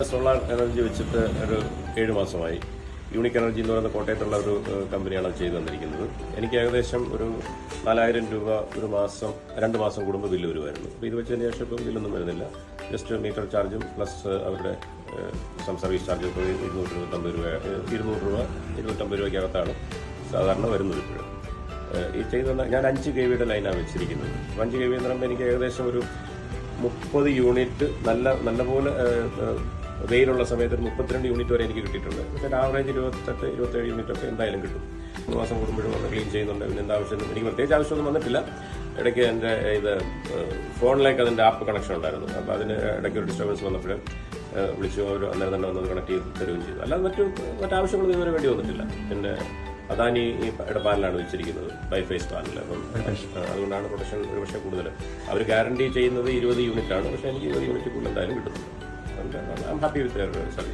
Solar energy വെച്ചിട്ട് ഒരു 7 മാസമായി. യൂണിക് എനർജി എന്ന് പറയുന്ന കോട്ടയത്തുള്ള ഒരു കമ്പനിയാണ് അത് ചെയ്തു തന്നിരിക്കുന്നത്. എനിക്ക് ഏകദേശം ഒരു 4000 രൂപ ഒരു മാസം 2 മാസം കൂടുമ്പോൾ ബില്ല് വരുമായിരുന്നു. അപ്പോൾ ഇത് വെച്ചതിന് ശേഷം ഇപ്പോൾ ബില്ലൊന്നും വരുന്നില്ല. ജസ്റ്റ് മീറ്റർ ചാർജും പ്ലസ് അവരുടെ സർവീസ് ചാർജ് ഇപ്പോൾ 250 രൂപ 250 രൂപയ്ക്കകത്താണ് സാധാരണ വരുന്നത്. ഇപ്പോഴും ഈ ചെയ്ത ഞാൻ 5 kVയുടെ ലൈനാണ് വെച്ചിരിക്കുന്നത്. 5 kV എന്ന് പറയുമ്പോൾ എനിക്ക് ഏകദേശം ഒരു 30 യൂണിറ്റ് നല്ലപോലെ വെയിലുള്ള സമയത്ത് ഒരു 32 യൂണിറ്റ് വരെ എനിക്ക് കിട്ടിയിട്ടുണ്ട്. പക്ഷേ ആവറേജ് 28-27 യൂണിറ്റ് ഒക്കെ എന്തായാലും കിട്ടും. 3 മാസം കൂടുമ്പോഴും വന്ന് ക്ലീൻ ചെയ്യുന്നുണ്ട്. പിന്നെ എന്താ ആവശ്യം എനിക്ക് പ്രത്യേകിച്ച് ആവശ്യമൊന്നും വന്നിട്ടില്ല. ഇടയ്ക്ക് എൻ്റെ ഫോണിലേക്ക് അതിൻ്റെ ആപ്പ് കണക്ഷൻ ഉണ്ടായിരുന്നു. അപ്പോൾ അതിന് ഇടയ്ക്ക് ഒരു ഡിസ്റ്റർബൻസ് വന്നപ്പോൾ വിളിച്ചു അവർ അന്നേരം തന്നെ വന്നത് കണക്ട് ചെയ്ത് തരുകയും ചെയ്തു. അല്ലാതെ മറ്റാവശ്യങ്ങളൊന്നും ഇതുവരെ വേണ്ടി വന്നിട്ടില്ല. പിന്നെ അദാനി പാനലാണ് വെച്ചിരിക്കുന്നത്, ബൈഫേസ് പാനൽ. അപ്പം അതുകൊണ്ടാണ് പ്രൊഡക്ഷൻ ഒരു പക്ഷേ കൂടുതൽ. അവർ ഗ്യാരണ്ടി ചെയ്യുന്നത് 20 യൂണിറ്റാണ്. പക്ഷേ എനിക്ക് 20 യൂണിറ്റ് കൂടുതൽ എന്തായാലും കിട്ടുന്നുണ്ട്. I'm happy with their service.